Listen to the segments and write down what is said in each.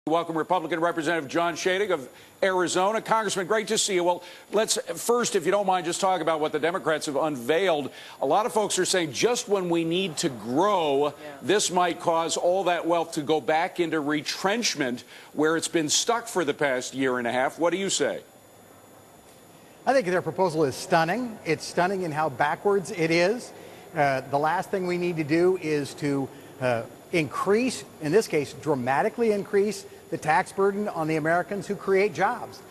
Welcome Republican Representative John Shadegg of Arizona. Congressman, great to see you. Well, let's first, if you don't mind, just talk about what the Democrats have unveiled. A lot of folks are saying just when we need to grow, this might cause all that wealth to go back into retrenchment where it's been stuck for the past year and a half. What do you say? I think their proposal is stunning. It's stunning in how backwards it is. The last thing we need to do is to increase, in this case, dramatically increase the tax burden on the Americans who create jobs.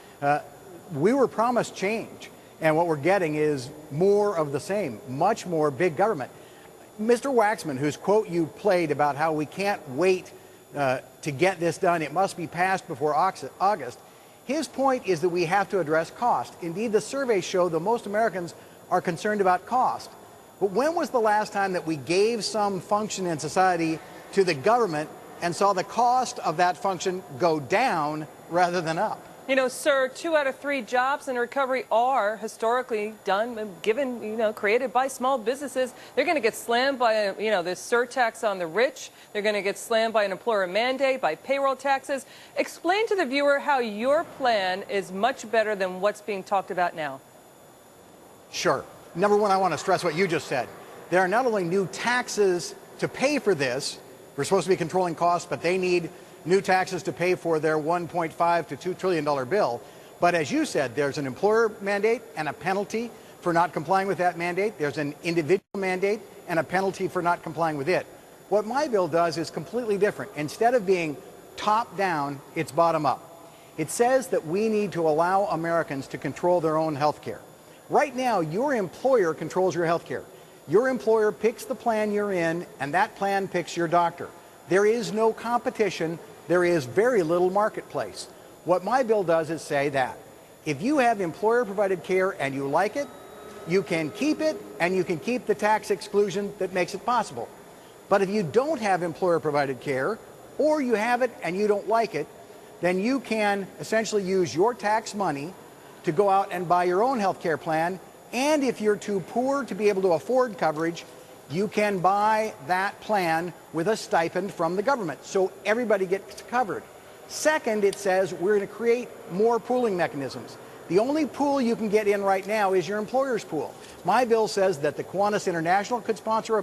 We were promised change, and what we're getting is more of the same, much more big government. Mr. Waxman, whose quote you played about how we can't wait to get this done, it must be passed before August, his point is that we have to address cost. Indeed, the surveys show that most Americans are concerned about cost. But when was the last time that we gave some function in society to the government and saw the cost of that function go down rather than up? You know, sir, 2 out of 3 jobs in recovery are historically done, created by small businesses. They're going to get slammed by, this surtax on the rich. They're going to get slammed by an employer mandate, by payroll taxes. Explain to the viewer how your plan is much better than what's being talked about now. Sure. Number one, I want to stress what you just said. There are not only new taxes to pay for this. We're supposed to be controlling costs, but they need new taxes to pay for their $1.5 to $2 trillion bill. But as you said, there's an employer mandate and a penalty for not complying with that mandate. There's an individual mandate and a penalty for not complying with it. What my bill does is completely different. Instead of being top down, it's bottom up. It says that we need to allow Americans to control their own health care. Right now, your employer controls your health care. Your employer picks the plan you're in, and that plan picks your doctor. There is no competition. There is very little marketplace. What my bill does is say that if you have employer-provided care and you like it, you can keep it, and you can keep the tax exclusion that makes it possible. But if you don't have employer-provided care, or you have it and you don't like it, then you can essentially use your tax money to go out and buy your own health care plan. And if you're too poor to be able to afford coverage, you can buy that plan with a stipend from the government. So everybody gets covered. Second, it says we're going to create more pooling mechanisms. The only pool you can get in right now is your employer's pool. My bill says that the Kiwanis International could sponsor a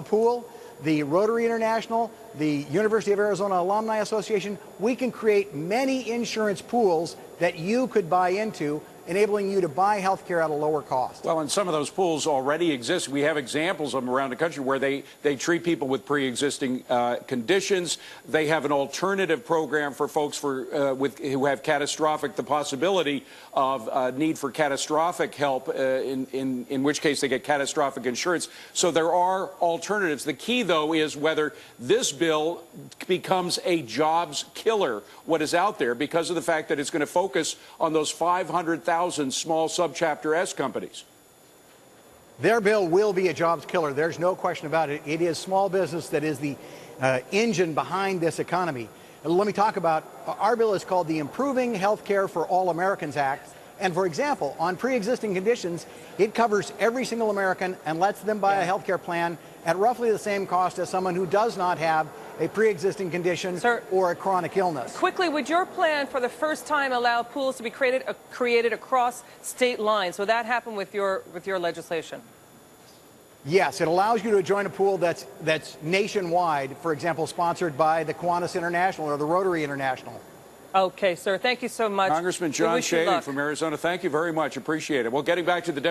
pool, the Rotary International, the University of Arizona Alumni Association. We can create many insurance pools that you could buy into, enabling you to buy health care at a lower cost. Well, and some of those pools already exist. We have examples of them around the country where they treat people with pre-existing conditions. They have an alternative program for folks who have the possibility of need for catastrophic help, in which case they get catastrophic insurance. So there are alternatives. The key, though, is whether this bill becomes a jobs killer, what is out there, because of the fact that it's going to focus on those 500,000 small subchapter S companies. Their bill will be a jobs killer. There's no question about it. It is small business that is the engine behind this economy. Let me talk about, our bill is called the Improving Health Care for All Americans Act. And for example, on pre-existing conditions, it covers every single American and lets them buy a health care plan at roughly the same cost as someone who does not have a pre-existing condition or a chronic illness. Quickly, would your plan for the first time allow pools to be created across state lines? Will that happen with your legislation? Yes, it allows you to join a pool that's nationwide, for example, sponsored by the Kiwanis International or the Rotary International. Okay, sir. Thank you so much. Congressman John Shadegg from Arizona, thank you very much. Appreciate it. Well, getting back to the